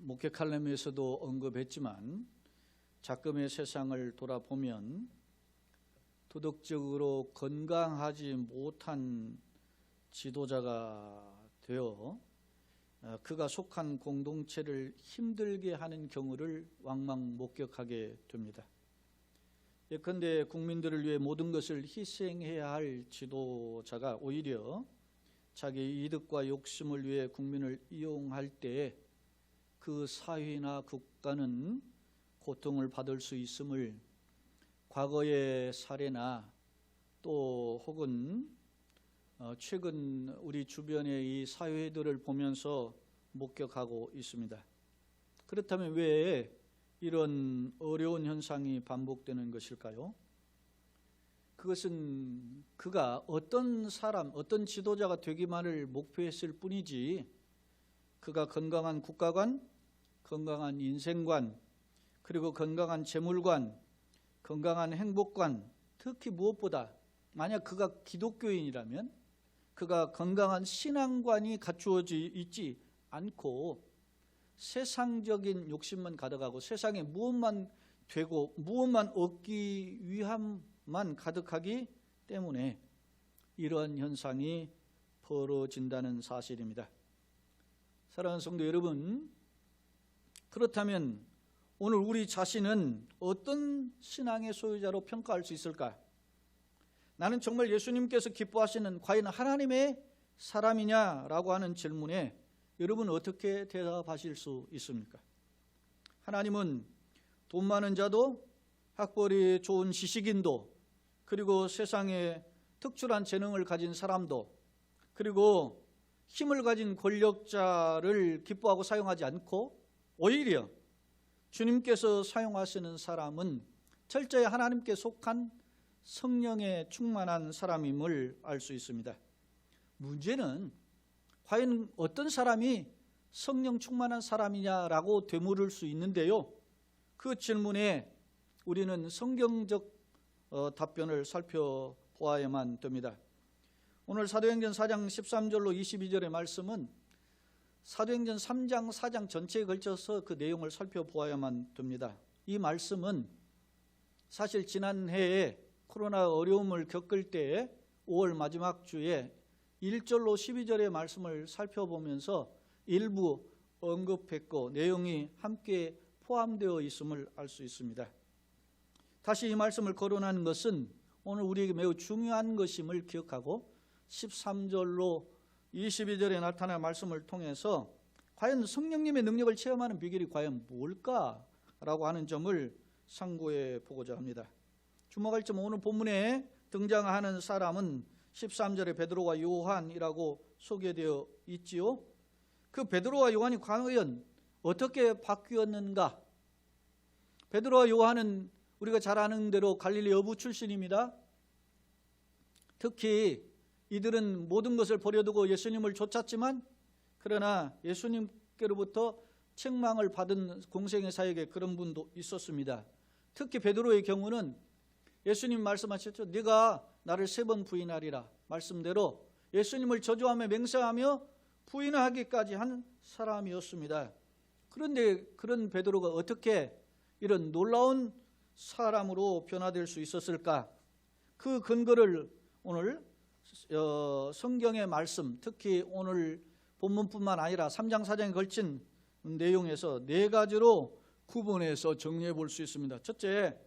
목회칼럼에서도 언급했지만 작금의 세상을 돌아보면 도덕적으로 건강하지 못한 지도자가 되어 그가 속한 공동체를 힘들게 하는 경우를 왕왕 목격하게 됩니다. 예컨대 국민들을 위해 모든 것을 희생해야 할 지도자가 오히려 자기 이득과 욕심을 위해 국민을 이용할 때 그 사회나 국가는 고통을 받을 수 있음을 과거의 사례나 또 혹은 최근 우리 주변의 이 사회들을 보면서 목격하고 있습니다. 그렇다면 왜 이런 어려운 현상이 반복되는 것일까요? 그것은 그가 어떤 사람, 어떤 지도자가 되기만을 목표했을 뿐이지 그가 건강한 국가관, 건강한 인생관, 그리고 건강한 재물관, 건강한 행복관, 특히 무엇보다 만약 그가 기독교인이라면 그가 건강한 신앙관이 갖추어져 있지 않고 세상적인 욕심만 가득하고 세상에 무엇만 되고 무엇만 얻기 위함만 가득하기 때문에 이러한 현상이 벌어진다는 사실입니다. 사랑하는 성도 여러분, 그렇다면 오늘 우리 자신은 어떤 신앙의 소유자로 평가할 수 있을까? 나는 정말 예수님께서 기뻐하시는 과연 하나님의 사람이냐라고 하는 질문에 여러분 어떻게 대답하실 수 있습니까? 하나님은 돈 많은 자도 학벌이 좋은 지식인도 그리고 세상에 특출한 재능을 가진 사람도 그리고 힘을 가진 권력자를 기뻐하고 사용하지 않고 오히려 주님께서 사용하시는 사람은 철저히 하나님께 속한 성령에 충만한 사람임을 알 수 있습니다. 문제는 과연 어떤 사람이 성령 충만한 사람이냐라고 되물을 수 있는데요, 그 질문에 우리는 성경적 답변을 살펴보아야만 됩니다. 오늘 사도행전 4장 13절로 22절의 말씀은 사도행전 3장 4장 전체에 걸쳐서 그 내용을 살펴보아야만 됩니다. 이 말씀은 사실 지난해에 코로나 어려움을 겪을 때 5월 마지막 주에 1절로 12절의 말씀을 살펴보면서 일부 언급했고 내용이 함께 포함되어 있음을 알 수 있습니다. 다시 이 말씀을 거론하는 것은 오늘 우리에게 매우 중요한 것임을 기억하고 13절로 22절에 나타난 말씀을 통해서 과연 성령님의 능력을 체험하는 비결이 과연 뭘까라고 하는 점을 상고해 보고자 합니다. 주목할 점, 오늘 본문에 등장하는 사람은 13절에 베드로와 요한이라고 소개되어 있지요. 그 베드로와 요한이 과연 어떻게 바뀌었는가? 베드로와 요한은 우리가 잘 아는 대로 갈릴리 어부 출신입니다. 특히 이들은 모든 것을 버려두고 예수님을 쫓았지만 그러나 예수님께로부터 책망을 받은 공생의 사역에 그런 분도 있었습니다. 특히 베드로의 경우는 예수님 말씀하셨죠. 네가 나를 3번 부인하리라 말씀대로 예수님을 저주하며 맹세하며 부인하기까지 한 사람이었습니다. 그런데 그런 베드로가 어떻게 이런 놀라운 사람으로 변화될 수 있었을까? 그 근거를 오늘 성경의 말씀, 특히 오늘 본문뿐만 아니라 3장 4장에 걸친 내용에서 4가지로 구분해서 정리해 볼 수 있습니다. 첫째,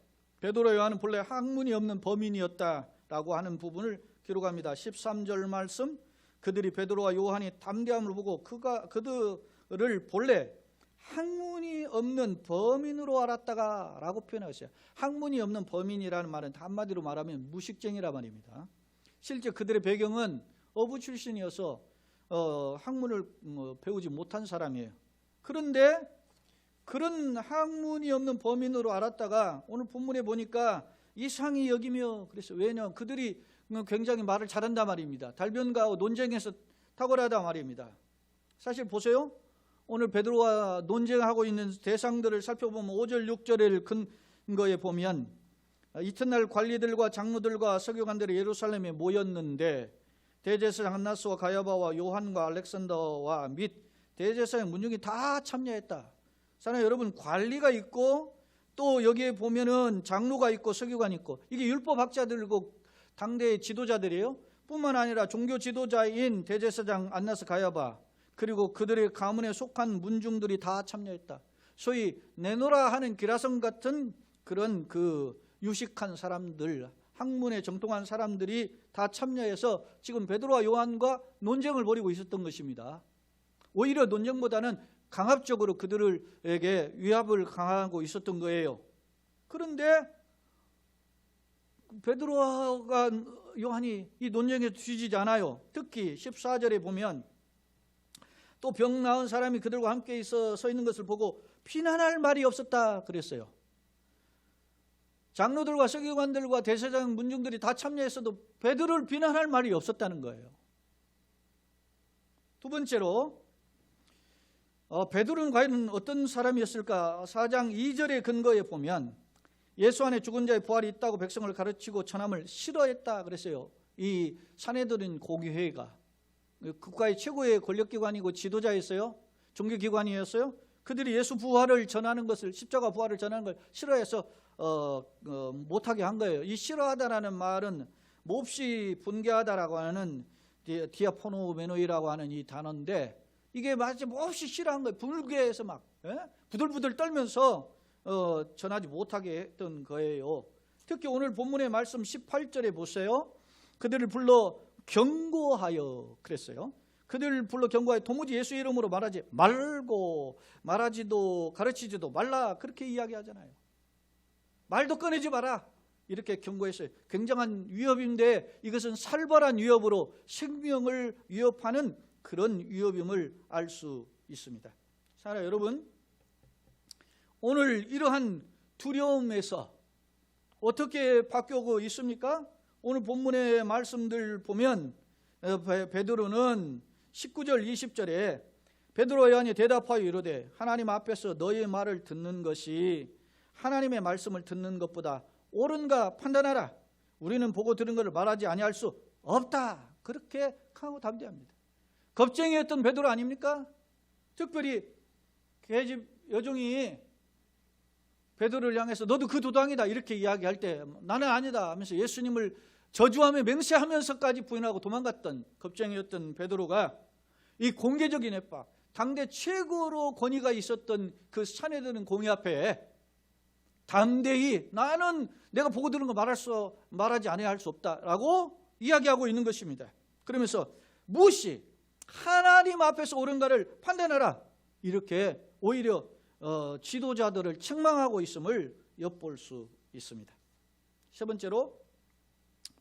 베드로 요한은 본래 학문이 없는 범인이었다라고 하는 부분을 기록합니다. 13절 말씀, 그들이 베드로와 요한이 담대함을 보고 그들을 본래 학문이 없는 범인으로 알았다가 라고 표현하셨어요. 학문이 없는 범인이라는 말은 한마디로 말하면 무식쟁이라 말입니다. 실제 그들의 배경은 어부 출신이어서 학문을 배우지 못한 사람이에요. 그런데 그런 학문이 없는 범인으로 알았다가 오늘 본문에 보니까 이상히 여기며 그랬어요. 왜냐하면 그들이 굉장히 말을 잘한단 말입니다. 달변가하고 논쟁에서 탁월하단 말입니다. 사실 보세요. 오늘 베드로와 논쟁하고 있는 대상들을 살펴보면 5절 6절의 근거에 보면 이튿날 관리들과 장로들과 서기관들이 예루살렘에 모였는데 대제사장 한나스와 가야바와 요한과 알렉산더와 및 대제사장 문중이 다 참여했다. 사랑하는 여러분, 관리가 있고 또 여기에 보면은 장로가 있고 서기관이 있고, 이게 율법학자들이고 당대의 지도자들이에요. 뿐만 아니라 종교 지도자인 대제사장 안나스 가야바, 그리고 그들의 가문에 속한 문중들이 다 참여했다. 소위 내노라 하는 기라성 같은 그런 그 유식한 사람들, 학문에 정통한 사람들이 다 참여해서 지금 베드로와 요한과 논쟁을 벌이고 있었던 것입니다. 오히려 논쟁보다는 강압적으로 그들에게 위압을 강하고 있었던 거예요. 그런데 베드로와 요한이 이 논쟁에 뒤지지 않아요. 특히 14절에 보면 또 병 나은 사람이 그들과 함께 서 있는 것을 보고 비난할 말이 없었다 그랬어요. 장로들과 서기관들과 대제사장 문중들이 다 참여했어도 베드로를 비난할 말이 없었다는 거예요. 두 번째로 베드로는 과연 어떤 사람이었을까? 4장 2절의 근거에 보면 예수 안에 죽은 자의 부활이 있다고 백성을 가르치고 전함을 싫어했다 그랬어요. 이 산헤드린 공의회가 국가의 최고의 권력기관이고 지도자였어요. 종교기관이었어요. 그들이 예수 부활을 전하는 것을, 십자가 부활을 전하는 걸 싫어해서 못하게 한 거예요. 이 싫어하다라는 말은 몹시 분개하다라고 하는 디아포노메노이라고 하는 이 단어인데, 이게 마치 몹시 싫어한 거예요. 불개해서 막 부들부들 떨면서 전하지 못하게 했던 거예요. 특히 오늘 본문의 말씀 18절에 보세요. 그들을 불러 경고하여 그랬어요. 그들을 불러 경고하여 도무지 예수 이름으로 말하지 말고, 말하지도 가르치지도 말라, 그렇게 이야기하잖아요. 말도 꺼내지 마라, 이렇게 경고했어요. 굉장한 위협인데 이것은 살벌한 위협으로 생명을 위협하는 그런 위협임을 알 수 있습니다. 사랑하는 여러분, 오늘 이러한 두려움에서 어떻게 바뀌고 있습니까? 오늘 본문의 말씀들 보면 베드로는 19절 20절에 베드로와 요한이 대답하여 이르되 하나님 앞에서 너희의 말을 듣는 것이 하나님의 말씀을 듣는 것보다 옳은가 판단하라. 우리는 보고 들은 것을 말하지 아니할 수 없다. 그렇게 강하고 담대합니다. 겁쟁이였던 베드로 아닙니까? 특별히 계집 여종이 베드로를 향해서 너도 그 도당이다 이렇게 이야기할 때 나는 아니다 하면서 예수님을 저주하며 맹세하면서까지 부인하고 도망갔던 겁쟁이였던 베드로가 이 공개적인 협박, 당대 최고로 권위가 있었던 그 산헤드린 공의 앞에 담대히 나는 내가 보고 들은 거 말하지 아니할 수 없다라고 이야기하고 있는 것입니다. 그러면서 무시, 하나님 앞에서 옳은가를 판단하라, 이렇게 오히려 지도자들을 책망하고 있음을 엿볼 수 있습니다. 세 번째로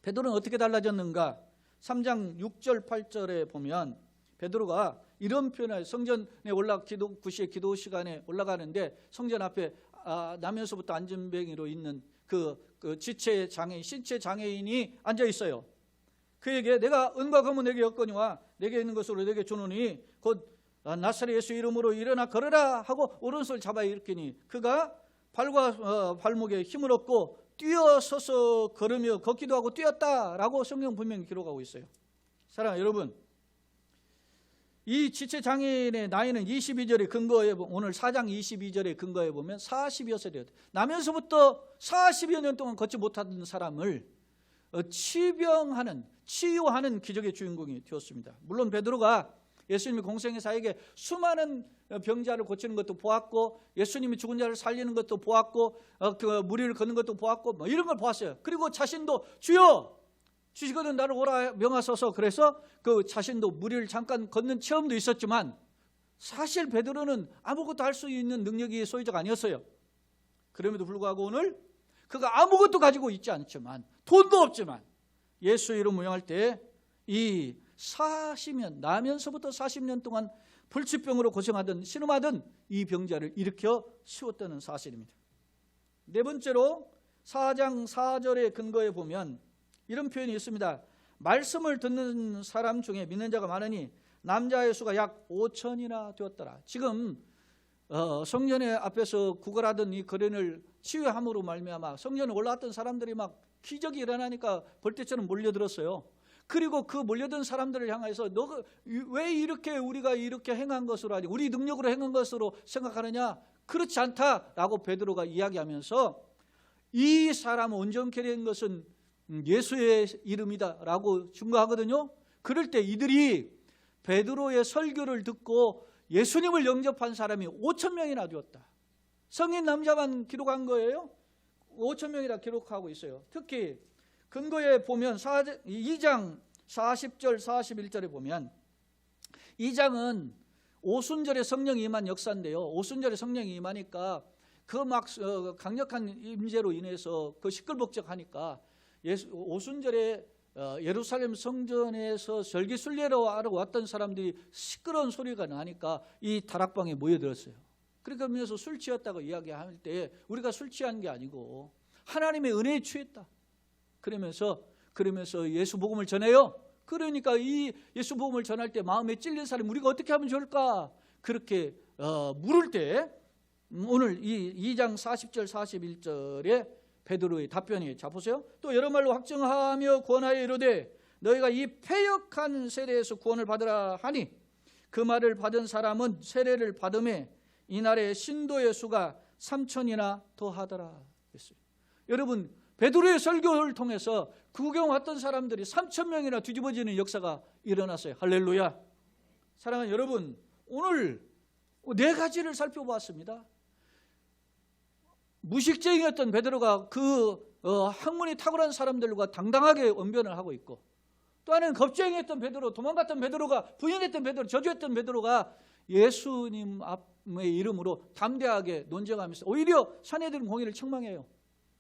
베드로는 어떻게 달라졌는가? 3장 6절 8절에 보면 베드로가 이런 표현을, 성전에 구시의 기도 시간에 올라가는데 성전 앞에 나면서부터 안전뱅이로 있는 그 지체 장애인, 신체 장애인이 앉아 있어요. 그에게 내가 은과 금은 내게 없거니와 내게 있는 것으로 내게 주노니 곧 나사렛 예수 이름으로 일어나 걸으라 하고 오른손을 잡아 일으키니 그가 발과 발목에 힘을 얻고 뛰어서서 걸으며 걷기도 하고 뛰었다라고 성경 분명히 기록하고 있어요. 사랑하는 여러분, 이 지체 장애인의 나이는 22절의 근거에, 오늘 4장 22절의 근거에 보면 40여살이었대요. 나면서부터 40여 년 동안 걷지 못하던 사람을 치유하는 기적의 주인공이 되었습니다. 물론 베드로가 예수님이 공생의 사역에 수많은 병자를 고치는 것도 보았고, 예수님이 죽은 자를 살리는 것도 보았고, 그 무리를 걷는 것도 보았고, 이런 걸 보았어요. 그리고 자신도 주여 주시거든 나를 오라 명하소서, 그래서 그 자신도 무리를 잠깐 걷는 체험도 있었지만 사실 베드로는 아무것도 할 수 있는 능력이 소유자가 아니었어요. 그럼에도 불구하고 오늘 그가 아무것도 가지고 있지 않지만, 돈도 없지만 예수 이름 명할 때 이 40년, 나면서부터 40년 동안 불치병으로 고생하던, 신음하던 이 병자를 일으켜 세웠다는 사실입니다. 네 번째로 4장 4절의 근거에 보면 이런 표현이 있습니다. 말씀을 듣는 사람 중에 믿는 자가 많으니 남자의 수가 약 5천이나 되었더라. 지금 성전의 앞에서 구걸하던 이 거린을 치유함으로 말미암아 성전에 올라왔던 사람들이 막 기적이 일어나니까 벌떼처럼 몰려들었어요. 그리고 그 몰려든 사람들을 향해서 너가 왜 이렇게 우리가 이렇게 행한 것으로 하니, 우리 능력으로 행한 것으로 생각하느냐? 그렇지 않다라고 베드로가 이야기하면서 이 사람 온전케 된 것은 예수의 이름이다라고 증거하거든요. 그럴 때 이들이 베드로의 설교를 듣고 예수님을 영접한 사람이 5,000명이나 되었다. 성인 남자만 기록한 거예요. 5,000명이라 기록하고 있어요. 특히 근거에 보면 2장 40절 41절에 보면, 2장은 오순절에 성령이 임한 역사인데요. 오순절에 성령이 임하니까 그 막 강력한 임재로 인해서 그 시끌벅적하니까 오순절에 예루살렘 성전에서 절기순례로 하러 왔던 사람들이 시끄러운 소리가 나니까 이 다락방에 모여들었어요. 그러면서 술 취했다고 이야기할 때 우리가 술 취한 게 아니고 하나님의 은혜에 취했다. 그러면서 예수 복음을 전해요. 그러니까 이 예수 복음을 전할 때 마음에 찔린 사람 우리가 어떻게 하면 좋을까? 그렇게 물을 때 오늘 이 2장 40절 41절에 베드로의 답변이, 자 보세요. 또 여러 말로 확증하며 권하여 이르되 너희가 이 패역한 세례에서 구원을 받으라 하니 그 말을 받은 사람은 세례를 받음에 이날의 신도의 수가 3,000이나 더하더라 했어요. 여러분, 베드로의 설교를 통해서 구경 왔던 사람들이 3,000명이나 뒤집어지는 역사가 일어났어요. 할렐루야. 사랑하는 여러분, 오늘 4가지를 살펴보았습니다. 무식쟁이였던 베드로가 그 학문이 탁월한 사람들과 당당하게 언변을 하고 있고, 또 하나는 겁쟁이였던 베드로, 도망갔던 베드로가, 부인했던 베드로, 저주했던 베드로가 예수님의 이름으로 담대하게 논쟁하면서 오히려 산헤드린 공의를 책망해요.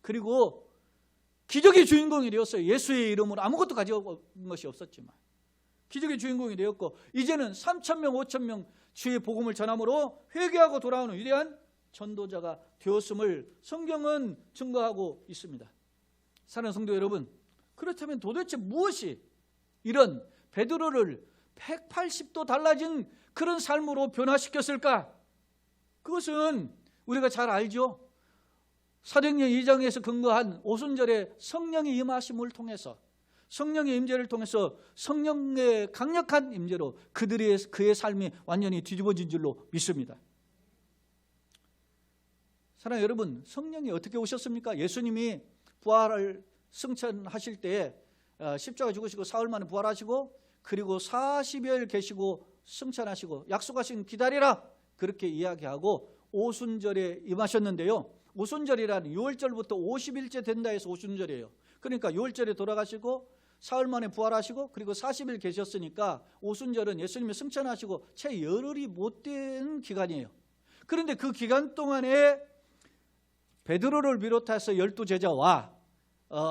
그리고 기적의 주인공이 되었어요. 예수의 이름으로 아무것도 가져온 것이 없었지만 기적의 주인공이 되었고, 이제는 3,000명 5,000명 주의 복음을 전함으로 회개하고 돌아오는 위대한 전도자가 되었음을 성경은 증거하고 있습니다. 사랑하는 성도 여러분, 그렇다면 도대체 무엇이 이런 베드로를 180도 달라진 그런 삶으로 변화시켰을까? 그것은 우리가 잘 알죠. 사도행전 2장에서 근거한 오순절의 성령의 임하심을 통해서, 성령의 임재를 통해서 성령의 강력한 임재로 그의 삶이 완전히 뒤집어진 줄로 믿습니다. 사랑하는 여러분, 성령이 어떻게 오셨습니까? 예수님이 부활을 승천하실 때에 십자가 죽으시고 사흘 만에 부활하시고, 그리고 40일 계시고 승천하시고 약속하신 기다리라 그렇게 이야기하고 오순절에 임하셨는데요. 오순절이라는 6월절부터 50일째 된다 해서 오순절이에요. 그러니까 6월절에 돌아가시고 사흘 만에 부활하시고 그리고 40일 계셨으니까 오순절은 예수님이 승천하시고 채 열흘이 못 된 기간이에요. 그런데 그 기간 동안에 베드로를 비롯해서 12제자와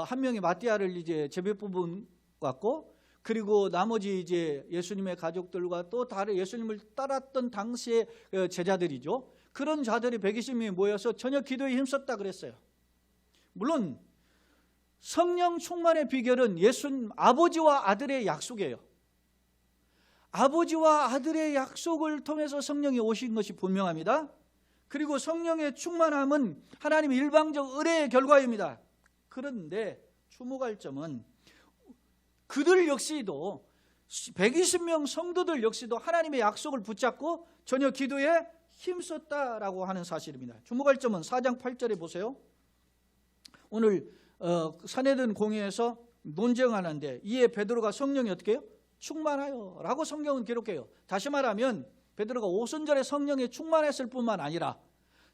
한 명이 마띠아를 이제 제비 뽑은 것 같고, 그리고 나머지 이제 예수님의 가족들과 또 다른 예수님을 따랐던 당시의 제자들이죠. 그런 자들이 120명이 모여서 저녁 기도에 힘썼다 그랬어요. 물론 성령 충만의 비결은 예수님 아버지와 아들의 약속이에요. 아버지와 아들의 약속을 통해서 성령이 오신 것이 분명합니다. 그리고 성령의 충만함은 하나님의 일방적 은혜의 결과입니다. 그런데 주목할 점은 그들 역시도 120명 성도들 역시도 하나님의 약속을 붙잡고 저녁 기도에 힘썼다라고 하는 사실입니다. 주목할 점은 4장 8절에 보세요. 오늘 산헤드린 공회에서 논쟁하는데 이에 베드로가 성령이 어떻게 해요? 충만하여 라고 성경은 기록해요. 다시 말하면 베드로가 오순절에 성령에 충만했을 뿐만 아니라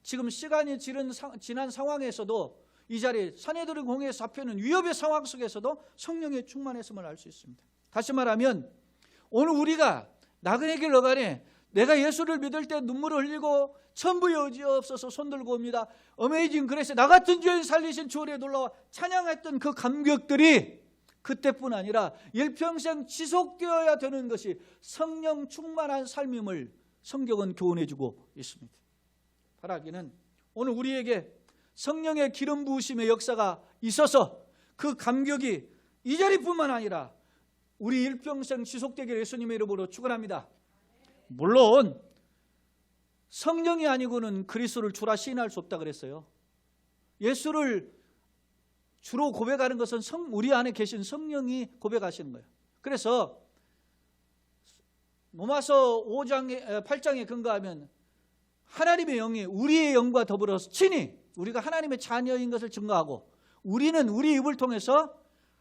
지금 시간이 지난 상황에서도 이 자리에 산헤드린 공회에 잡혀있는 위협의 상황 속에서도 성령에 충만했음을 알 수 있습니다. 다시 말하면 오늘 우리가 나그네 길 어간에 내가 예수를 믿을 때 눈물을 흘리고 천부 여지없어서 손들고 옵니다. 어메이징 그레이스, 나 같은 죄인 살리신 주의 놀라와 찬양했던 그 감격들이 그때뿐 아니라 일평생 지속되어야 되는 것이 성령 충만한 삶임을 성경은 교훈해주고 있습니다. 바라기는 오늘 우리에게 성령의 기름 부으심의 역사가 있어서 그 감격이 이 자리뿐만 아니라 우리 일평생 지속되기를 예수님의 이름으로 축원합니다. 물론 성령이 아니고는 그리스도를 주라 시인할 수 없다 그랬어요. 예수를 주로 고백하는 것은 우리 안에 계신 성령이 고백하시는 거예요. 그래서 로마서 8장에 근거하면 하나님의 영이 우리의 영과 더불어서 친히 우리가 하나님의 자녀인 것을 증거하고 우리는 우리 입을 통해서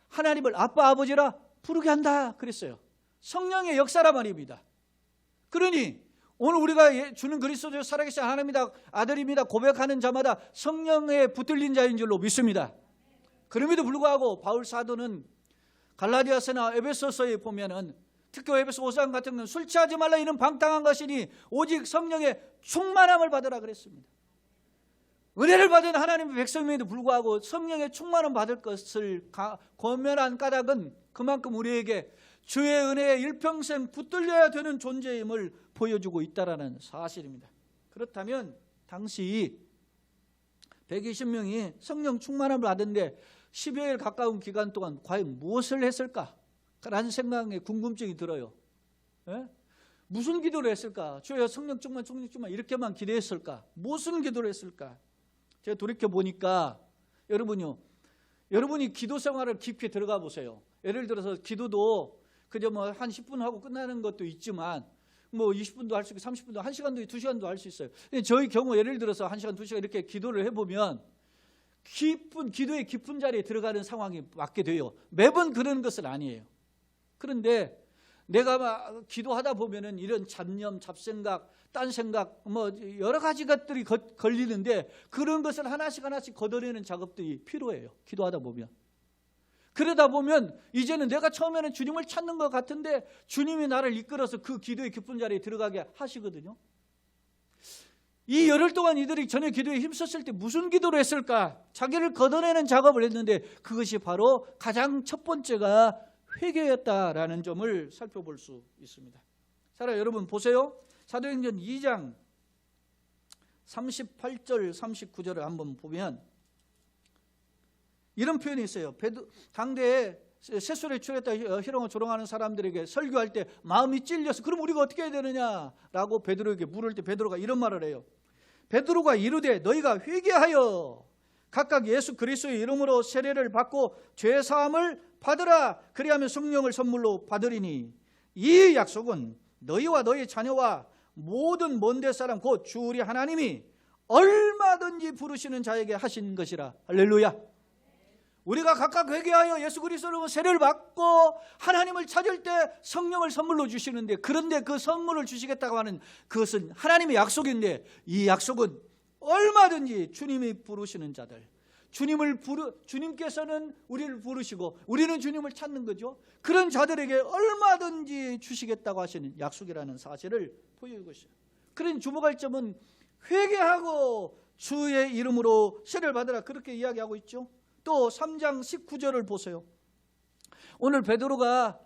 하나님을 아빠 아버지라 부르게 한다 그랬어요. 성령의 역사란 말입니다. 그러니 오늘 우리가 주는 그리스도의 살아계신 하나님이다 아들입니다 고백하는 자마다 성령에 붙들린 자인 줄로 믿습니다. 그럼에도 불구하고 바울 사도는 갈라디아서나 에베소서에 보면은 특히 에베소 5장 같은 경우는 술 취하지 말라 이는 방탕한 것이니 오직 성령의 충만함을 받으라 그랬습니다. 은혜를 받은 하나님의 백성임에도 불구하고 성령의 충만함 받을 것을 권면한 까닭은 그만큼 우리에게 주의 은혜에 일평생 붙들려야 되는 존재임을 보여주고 있다는 사실입니다. 그렇다면 당시 120명이 성령 충만함을 받은데 10여일 가까운 기간 동안 과연 무엇을 했을까? 라는 생각에 궁금증이 들어요. 예? 무슨 기도를 했을까? 주여 성령 충만 이렇게만 기도했을까? 무슨 기도를 했을까? 제가 돌이켜 보니까 여러분이 기도 생활을 깊이 들어가 보세요. 예를 들어서 기도도 그저 뭐 한 10분 하고 끝나는 것도 있지만 뭐 20분도 할 수 있고 30분도 1시간도 2시간도 할 수 있어요. 저희 경우 예를 들어서 1시간 2시간 이렇게 기도를 해보면 기도의 깊은 자리에 들어가는 상황이 맞게 돼요. 매번 그러는 것은 아니에요. 그런데 내가 막 기도하다 보면은 이런 잡념, 잡생각, 딴 생각 뭐 여러 가지 것들이 걸리는데 그런 것을 하나씩 걷어내는 작업들이 필요해요. 기도하다 보면. 그러다 보면 이제는 내가 처음에는 주님을 찾는 것 같은데 주님이 나를 이끌어서 그 기도의 깊은 자리에 들어가게 하시거든요. 이 열흘 동안 이들이 전에 기도에 힘썼을 때 무슨 기도를 했을까? 자기를 걷어내는 작업을 했는데 그것이 바로 가장 첫 번째가 회개였다라는 점을 살펴볼 수 있습니다. 자, 여러분 보세요. 사도행전 2장 38절 39절을 한번 보면 이런 표현이 있어요. 당대에 셋술에 출했다 희롱을 조롱하는 사람들에게 설교할 때 마음이 찔려서 그럼 우리가 어떻게 해야 되느냐라고 베드로에게 물을 때 베드로가 이런 말을 해요. 베드로가 이르되 너희가 회개하여 각각 예수 그리스도의 이름으로 세례를 받고 죄 사함을 받으라. 그리하면 성령을 선물로 받으리니 이 약속은 너희와 너희 자녀와 모든 먼데 사람 곧 주 우리 하나님이 얼마든지 부르시는 자에게 하신 것이라. 할렐루야. 우리가 각각 회개하여 예수 그리스도로 세례를 받고 하나님을 찾을 때 성령을 선물로 주시는데 그런데 그 선물을 주시겠다고 하는 그것은 하나님의 약속인데 이 약속은 얼마든지 주님이 부르시는 자들 주님께서는 우리를 부르시고 우리는 주님을 찾는 거죠. 그런 자들에게 얼마든지 주시겠다고 하시는 약속이라는 사실을 보여주고 있어요. 그런 주목할 점은 회개하고 주의 이름으로 세례를 받으라 그렇게 이야기하고 있죠. 또 3장 19절을 보세요. 오늘 베드로가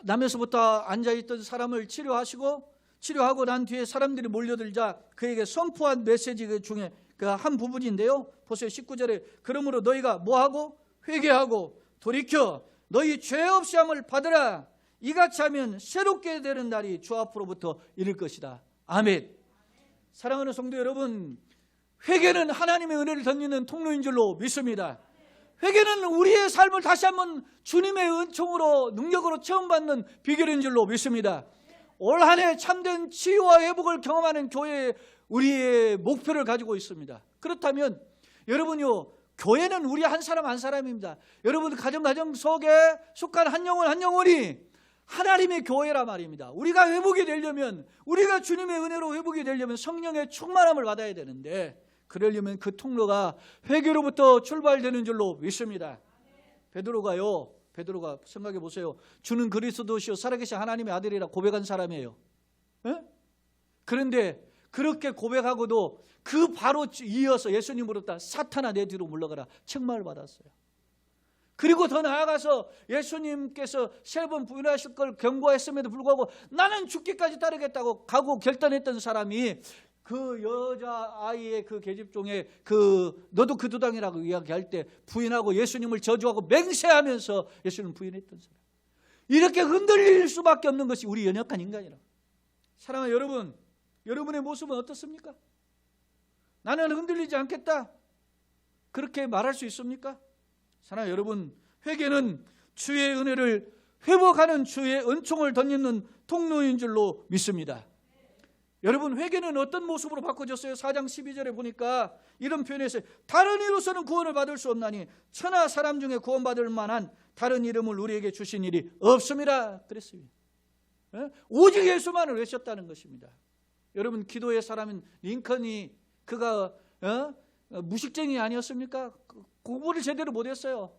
남에서부터 앉아있던 사람을 치료하고 난 뒤에 사람들이 몰려들자 그에게 선포한 메시지 중에 그 한 부분인데요. 보세요. 19절에 그러므로 너희가 뭐하고 회개하고 돌이켜 너희 죄 없이 함을 받으라. 이같이 하면 새롭게 되는 날이 주 앞으로부터 이를 것이다. 아멘. 사랑하는 성도 여러분, 회개는 하나님의 은혜를 덧입는 통로인 줄로 믿습니다. 회개는 우리의 삶을 다시 한번 주님의 은총으로 능력으로 체험받는 비결인 줄로 믿습니다. 올 한 해 참된 치유와 회복을 경험하는 교회의 우리의 목표를 가지고 있습니다. 그렇다면 여러분요, 교회는 우리 한 사람 한 사람입니다. 여러분 가정 속에 속한 한 영혼이 하나님의 교회라 말입니다. 우리가 회복이 되려면 우리가 주님의 은혜로 회복이 되려면 성령의 충만함을 받아야 되는데 그러려면 그 통로가 회개로부터 출발되는 줄로 믿습니다. 베드로가 생각해 보세요. 주는 그리스도시요 살아계신 하나님의 아들이라 고백한 사람이에요. 에? 그런데 그렇게 고백하고도 그 바로 이어서 예수님으로부터 사탄아 내 뒤로 물러가라 책망을 받았어요. 그리고 더 나아가서 예수님께서 3번 부인하실 걸 경고했음에도 불구하고 나는 죽기까지 따르겠다고 각오 결단했던 사람이 그 여자아이의 그 계집종에 너도 그 도당이라고 이야기할 때 부인하고 예수님을 저주하고 맹세하면서 예수님을 부인했던 사람. 이렇게 흔들릴 수밖에 없는 것이 우리 연약한 인간이라. 사랑하는 여러분, 여러분의 모습은 어떻습니까? 나는 흔들리지 않겠다. 그렇게 말할 수 있습니까? 사랑하는 여러분, 회개는 주의 은혜를 회복하는 주의 은총을 덧입는 통로인 줄로 믿습니다. 여러분, 회개는 어떤 모습으로 바꿔졌어요? 4장 12절에 보니까 이런 표현이 있어요. 다른 이로서는 구원을 받을 수 없나니 천하 사람 중에 구원받을 만한 다른 이름을 우리에게 주신 일이 없습니다 그랬습니다. 오직 예수만을 외쳤다는 것입니다. 여러분, 기도의 사람인 링컨이 그가 무식쟁이 아니었습니까? 공부를 제대로 못했어요.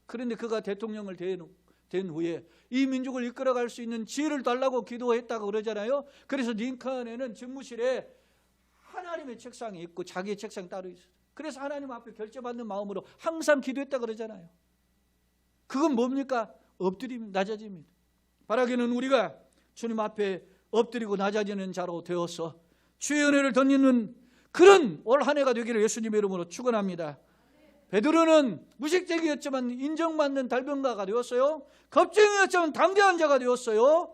그런데 그가 대통령을 된 후에 이 민족을 이끌어갈 수 있는 지혜를 달라고 기도했다고 그러잖아요. 그래서 링컨에는 집무실에 하나님의 책상이 있고 자기의 책상이 따로 있어요. 그래서 하나님 앞에 결제받는 마음으로 항상 기도했다고 그러잖아요. 그건 뭡니까? 엎드림, 낮아짐입니다. 바라기는 우리가 주님 앞에 엎드리고 낮아지는 자로 되어서 주의 은혜를 덧입는 그런 올 한 해가 되기를 예수님의 이름으로 축원합니다. 베드로는 무식쟁이였지만 인정받는 달변가가 되었어요. 겁쟁이였지만 담대한 자가 되었어요.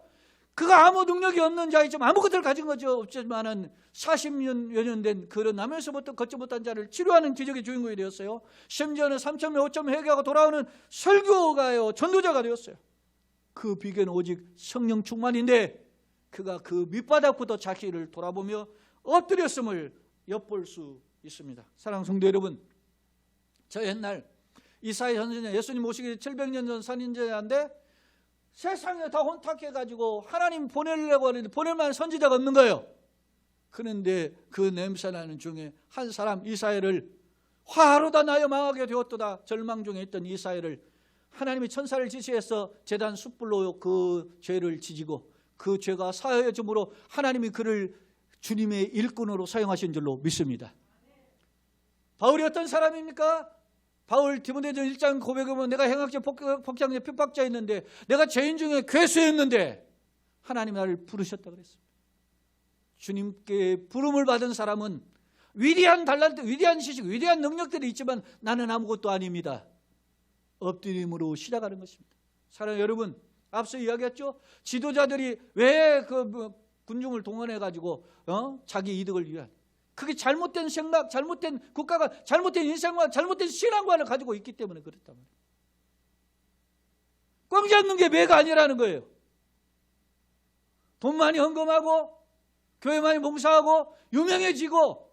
그가 아무 능력이 없는 자이지만 아무것을 가진 거죠. 없지만은 40여 년 된 그런 남에서부터 걷지 못한 자를 치료하는 기적의 주인공이 되었어요. 심지어는 3,000명 5,000명 회개하고 돌아오는 설교가요, 전도자가 되었어요. 그 비결은 오직 성령 충만인데 그가 그 밑바닥부터 자기를 돌아보며 엎드렸음을 엿볼 수 있습니다. 사랑하는 성도 여러분, 저 옛날 이사야 선지자 예수님 오시기 700년 전 선지자인데 세상에 다 혼탁해가지고 하나님 보내려고 하는데 보낼 만한 선지자가 없는 거예요. 그런데 그 냄새나는 중에 한 사람 이사야를 화로다 나여 망하게 되었도다 절망 중에 있던 이사야를 하나님이 천사를 지시해서 제단 숯불로 그 죄를 지지고 그 죄가 사하여짐으로 하나님이 그를 주님의 일꾼으로 사용하신 줄로 믿습니다. 바울이 어떤 사람입니까? 바울 디모데전 1장 고백에 보면 내가 행악자 복장자 핍박자였는데 내가 죄인 중에 괴수였는데 하나님이 나를 부르셨다 그랬습니다. 주님께 부름을 받은 사람은 위대한 달란트, 위대한 지식, 위대한 능력들이 있지만 나는 아무것도 아닙니다. 엎드림으로 시작하는 것입니다. 사랑하는 여러분, 앞서 이야기했죠? 지도자들이 왜 그 군중을 동원해가지고 자기 이득을 위한 그게 잘못된 생각, 잘못된 국가가 잘못된 인생관, 잘못된 신앙관을 가지고 있기 때문에 그렇단 말이에요. 꽝 잡는 게 매가 아니라는 거예요. 돈 많이 헌금하고 교회 많이 봉사하고 유명해지고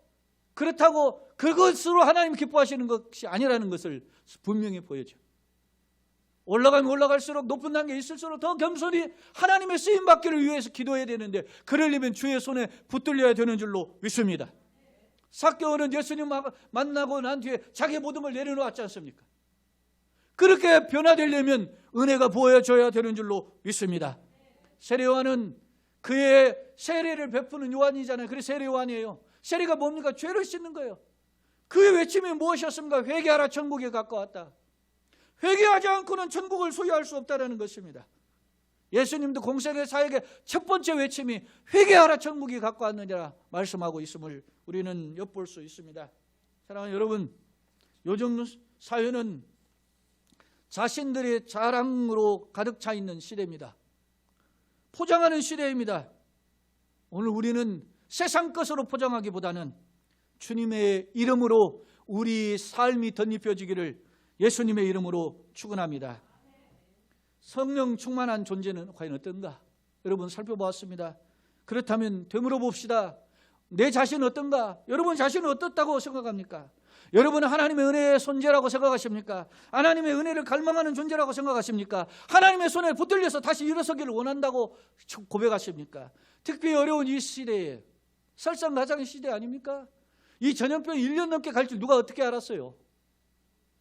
그렇다고 그것으로 하나님 기뻐하시는 것이 아니라는 것을 분명히 보여줘. 올라가면 올라갈수록 높은 단계에 있을수록 더 겸손히 하나님의 쓰임받기를 위해서 기도해야 되는데 그러려면 주의 손에 붙들려야 되는 줄로 믿습니다. 삭개오는 예수님 만나고 난 뒤에 자기의 모든 걸 내려놓았지 않습니까? 그렇게 변화되려면 은혜가 부어져야 되는 줄로 믿습니다. 세례 요한은 그의 세례를 베푸는 요한이잖아요. 그래서 세례 요한이에요. 세례가 뭡니까? 죄를 씻는 거예요. 그의 외침이 무엇이었습니까? 회개하라, 천국에 가까웠다. 회개하지 않고는 천국을 소유할 수 없다는 것입니다. 예수님도 공생의 사역의 첫 번째 외침이 회개하라, 천국이 가까웠느니라 말씀하고 있음을 우리는 엿볼 수 있습니다. 사랑하는 여러분, 요즘 사회는 자신들의 자랑으로 가득 차 있는 시대입니다. 포장하는 시대입니다. 오늘 우리는 세상 것으로 포장하기보다는 주님의 이름으로 우리 삶이 덧입혀지기를 예수님의 이름으로 축원합니다. 성령 충만한 존재는 과연 어떤가? 여러분 살펴보았습니다. 그렇다면 되물어 봅시다. 내 자신은 어떤가? 여러분 자신은 어떻다고 생각합니까? 여러분은 하나님의 은혜의 존재라고 생각하십니까? 하나님의 은혜를 갈망하는 존재라고 생각하십니까? 하나님의 손에 붙들려서 다시 일어서기를 원한다고 고백하십니까? 특별히 어려운 이 시대에 설상가상의 시대 아닙니까? 이 전염병이 1년 넘게 갈 줄 누가 어떻게 알았어요?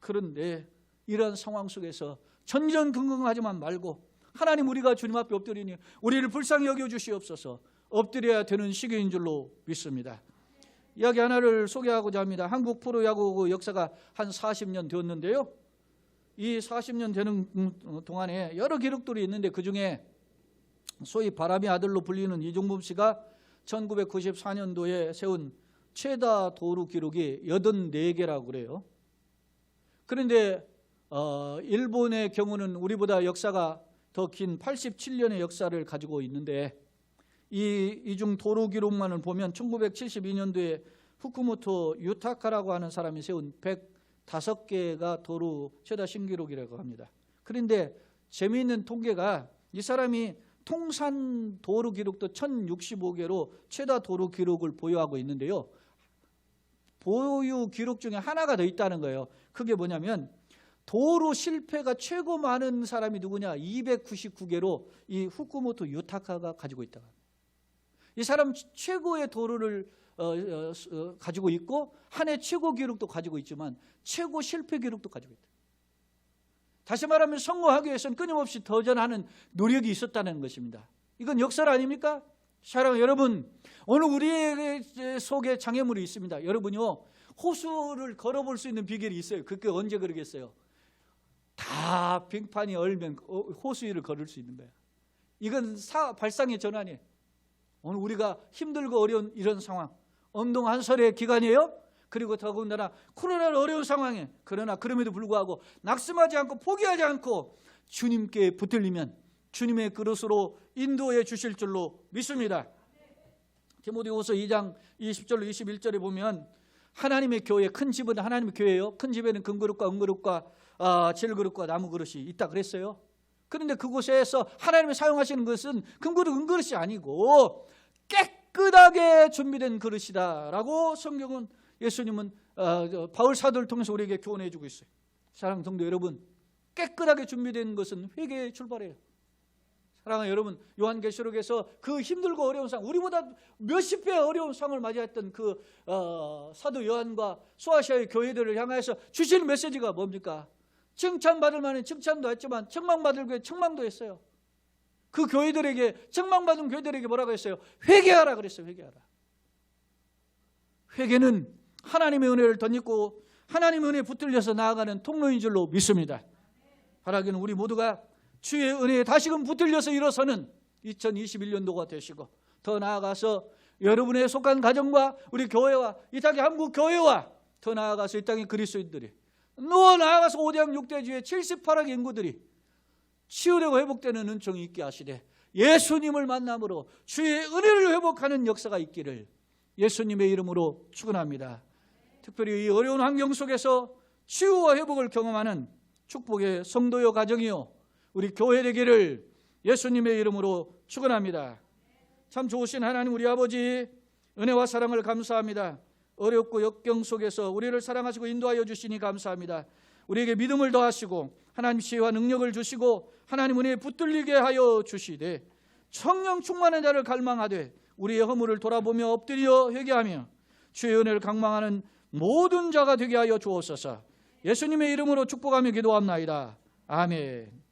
그런데 이런 상황 속에서 전전긍긍하지만 말고 하나님 우리가 주님 앞에 엎드리니 우리를 불쌍히 여겨주시옵소서 엎드려야 되는 시기인 줄로 믿습니다. 이야기 하나를 소개하고자 합니다. 한국 프로야구 역사가 한 40년 되었는데요. 이 40년 되는 동안에 여러 기록들이 있는데 그중에 소위 바람의 아들로 불리는 이종범 씨가 1994년도에 세운 최다 도루 기록이 84개라고 그래요. 그런데 일본의 경우는 우리보다 역사가 더 긴 87년의 역사를 가지고 있는데 이중 도루 기록만을 보면 1972년도에 후쿠모토 유타카라고 하는 사람이 세운 105개가 도루 최다 신기록이라고 합니다. 그런데 재미있는 통계가 이 사람이 통산 도로 기록도 1065개로 최다 도로 기록을 보유하고 있는데요. 보유 기록 중에 하나가 더 있다는 거예요. 그게 뭐냐면 도로 실패가 최고 많은 사람이 누구냐? 299개로 이 후쿠모토 유타카가 가지고 있다. 이 사람 최고의 도로를 가지고 있고 한 해 최고 기록도 가지고 있지만 최고 실패 기록도 가지고 있다. 다시 말하면 성공하기 위해서는 끊임없이 도전하는 노력이 있었다는 것입니다. 이건 역설 아닙니까? 사랑하는 여러분, 오늘 우리 속에 장애물이 있습니다. 여러분요, 호수를 걸어볼 수 있는 비결이 있어요. 그게 언제 그러겠어요? 다 빙판이 얼면 호수 위를 걸을 수 있는 거야. 이건 발상의 전환이에요. 오늘 우리가 힘들고 어려운 이런 상황, 엄동 한설의 기간이에요. 그리고 더군다나 코로나는 어려운 상황에, 그러나 그럼에도 불구하고 낙심하지 않고 포기하지 않고 주님께 붙들리면 주님의 그릇으로 인도해 주실 줄로 믿습니다. 디모데후서 2장 20절로 21절에 보면 하나님의 교회, 큰 집은 하나님의 교회예요. 큰 집에는 금그릇과 은그릇과 질그릇과 나무그릇이 있다 그랬어요. 그런데 그곳에서 하나님이 사용하시는 것은 금그릇, 은그릇이 아니고 깨끗하게 준비된 그릇이다 라고 성경은, 예수님은 바울 사도를 통해서 우리에게 교훈해 주고 있어요. 사랑하는 성도 여러분, 깨끗하게 준비된 것은 회개의 출발이에요. 사랑하는 여러분, 요한계시록에서 그 힘들고 어려운 상황, 우리보다 몇십 배 어려운 상황을 맞이했던 그 사도 요한과 소아시아의 교회들을 향해서 주시는 메시지가 뭡니까? 칭찬받을 만한 칭찬도 했지만 책망받을 교회 책망도 했어요. 그 교회들에게, 책망받은 교회들에게 뭐라고 했어요? 회개하라 그랬어요. 회개하라. 회개는 하나님의 은혜를 덧입고 하나님의 은혜에 붙들려서 나아가는 통로인 줄로 믿습니다. 바라기는 우리 모두가 주의 은혜에 다시금 붙들려서 일어서는 2021년도가 되시고, 더 나아가서 여러분의 속한 가정과 우리 교회와 이 땅의 한국 교회와 더 나아가서 이 땅의 그리스도인들이, 더 나아가서 5대양 6대주의 78억 인구들이 치유되고 회복되는 은총이 있게 하시되 예수님을 만남으로 주의 은혜를 회복하는 역사가 있기를 예수님의 이름으로 축원합니다. 특별히 이 어려운 환경 속에서 치유와 회복을 경험하는 축복의 성도요 가정이요 우리 교회 되기를 예수님의 이름으로 축원합니다. 참 좋으신 하나님 우리 아버지, 은혜와 사랑을 감사합니다. 어렵고 역경 속에서 우리를 사랑하시고 인도하여 주시니 감사합니다. 우리에게 믿음을 더하시고 하나님 지혜와 능력을 주시고 하나님 은혜에 붙들리게 하여 주시되 성령 충만한 자를 갈망하되 우리의 허물을 돌아보며 엎드려 회개하며 주의 은혜를 갈망하는 모든 자가 되게 하여 주옵소서. 예수님의 이름으로 축복하며 기도합나이다. 아멘.